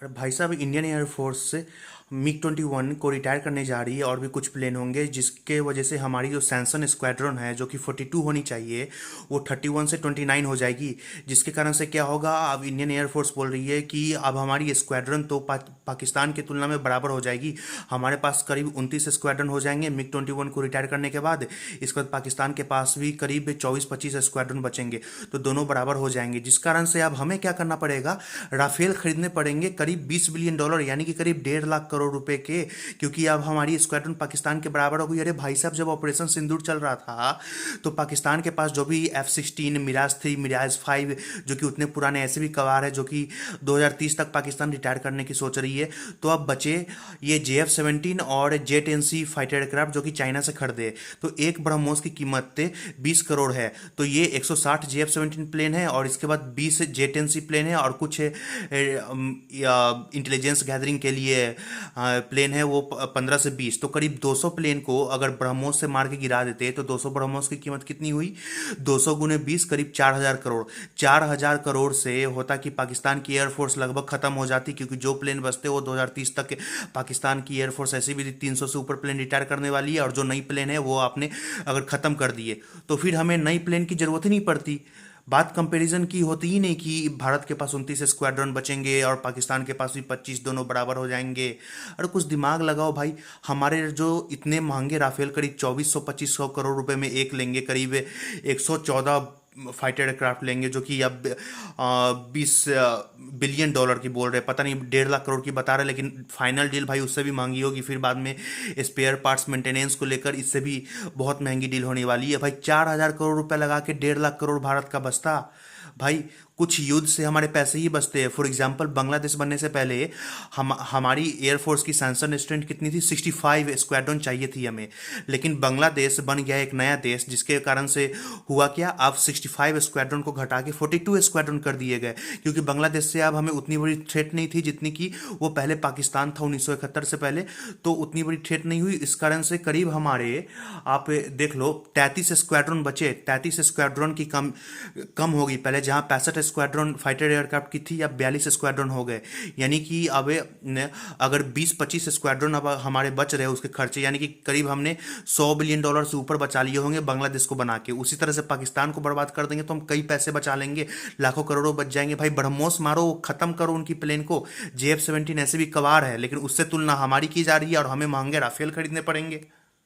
अरे भाई साहब, इंडियन एयरफोर्स MiG-21 को रिटायर करने जा रही है और भी कुछ प्लेन होंगे, जिसके वजह से हमारी जो सैमसन स्क्वाड्रन है जो कि 42 होनी चाहिए वो 31 से 29 हो जाएगी। जिसके कारण से क्या होगा, अब इंडियन एयरफोर्स बोल रही है कि अब हमारी स्क्वाड्रन तो पाकिस्तान की तुलना में बराबर हो जाएगी। हमारे पास करीब 29 स्क्वाड्रन हो जाएंगे MiG-21 को रिटायर करने के बाद। इसके बाद पाकिस्तान के पास भी करीब 24-25 स्क्वाड्रन बचेंगे, तो दोनों बराबर हो जाएंगे। जिस कारण से अब हमें क्या करना पड़ेगा, राफेल खरीदने पड़ेंगे करीब $20 बिलियन, यानी कि करीब 1.5 लाख करोड़ रुपए के। क्योंकि अब हमारी स्क्वाड्रन पाकिस्तान के बराबर हो गई। अरे भाई साहब, जब ऑपरेशन सिंदूर चल रहा था तो पाकिस्तान के पास जो भी F-16, मिराज 3, मिराज 5, जो कि उतने पुराने ऐसे भी कवार है जो कि 2030 तक पाकिस्तान रिटायर करने की सोच रही है, तो अब बचे ये JF-17 और J-10C फाइटर एयरक्राफ्ट जो कि चाइना से खरीदे। तो एक ब्रह्मोस की कीमत 20 करोड़ है। तो ये 160 JF-17 प्लेन है और इसके बाद 20 J-10C प्लेन है और कुछ इंटेलिजेंस गैदरिंग के लिए प्लेन है वो 15 से 20। तो करीब 200 प्लेन को अगर ब्रह्मोस से मार के गिरा देते तो 200 ब्रह्मोस की कीमत कितनी हुई, 200 गुने 20 करीब 4000 करोड़। 4000 करोड़ से होता कि पाकिस्तान की एयरफोर्स लगभग खत्म हो जाती, क्योंकि जो प्लेन बचते वो 2030 तक पाकिस्तान की एयरफोर्स ऐसी भी 300 से ऊपर प्लेन रिटायर करने वाली है, और जो नई प्लेन है वो आपने अगर खत्म कर दिए तो फिर हमें नई प्लेन की जरूरत ही नहीं पड़ती। बात कंपैरिजन की होती ही नहीं कि भारत के पास 29 स्क्वाड्रन बचेंगे और पाकिस्तान के पास भी 25, दोनों बराबर हो जाएंगे। अरे कुछ दिमाग लगाओ भाई। हमारे जो इतने महंगे राफेल करीब 2400-2500 करोड़ रुपए में एक लेंगे, करीब 114 फाइटर एयरक्राफ्ट लेंगे जो कि अब $20 बिलियन की बोल रहे हैं, पता नहीं 1.5 लाख करोड़ की बता रहे हैं, लेकिन फाइनल डील भाई उससे भी महंगी होगी। फिर बाद में स्पेयर पार्ट्स मेंटेनेंस को लेकर इससे भी बहुत महंगी डील होने वाली है भाई। 4000 करोड़ रुपए लगा के 1.5 लाख करोड़ भारत का बचता भाई। कुछ युद्ध से हमारे पैसे ही बचते हैं। फॉर एग्जांपल, बांग्लादेश बनने से पहले हमारी एयरफोर्स की सैंसन स्ट्रेंथ कितनी थी, 65 स्क्वाड्रन चाहिए थी हमें। लेकिन बांग्लादेश बन गया एक नया देश, जिसके कारण से हुआ क्या, अब 65 स्क्वाड्रन को घटा के 42 स्क्वाड्रन कर दिए गए। क्योंकि बांग्लादेश से अब हमें उतनी बड़ी थ्रेट नहीं थी जितनी कि वो पहले पाकिस्तान था 1971 से पहले, तो उतनी बड़ी थ्रेट नहीं हुई। इस कारण से करीब हमारे, आप देख लो, 33 स्क्वाड्रन बचे। 33 स्क्वाड्रन की कम कम होगी। पहले जहां 65 स्क्वाड्रन फाइटर एयरक्राफ्ट की थी, अब 42 स्क्वाड्रन हो गए। यानी कि अब अगर 20-25 स्क्वाड्रन अब हमारे बच रहे उसके खर्चे, यानी कि करीब हमने $100 बिलियन से ऊपर बचा लिए होंगे बांग्लादेश को बना के। उसी तरह से पाकिस्तान को बर्बाद कर देंगे तो हम कई पैसे बचा लेंगे, लाखों करोड़ों बच जाएंगे भाई। ब्रह्मोस मारो, खत्म करो उनकी प्लेन को। JF-17 ऐसे भी कवार है, लेकिन उससे तुलना हमारी की जा रही है और हमें महंगे राफेल खरीदने पड़ेंगे।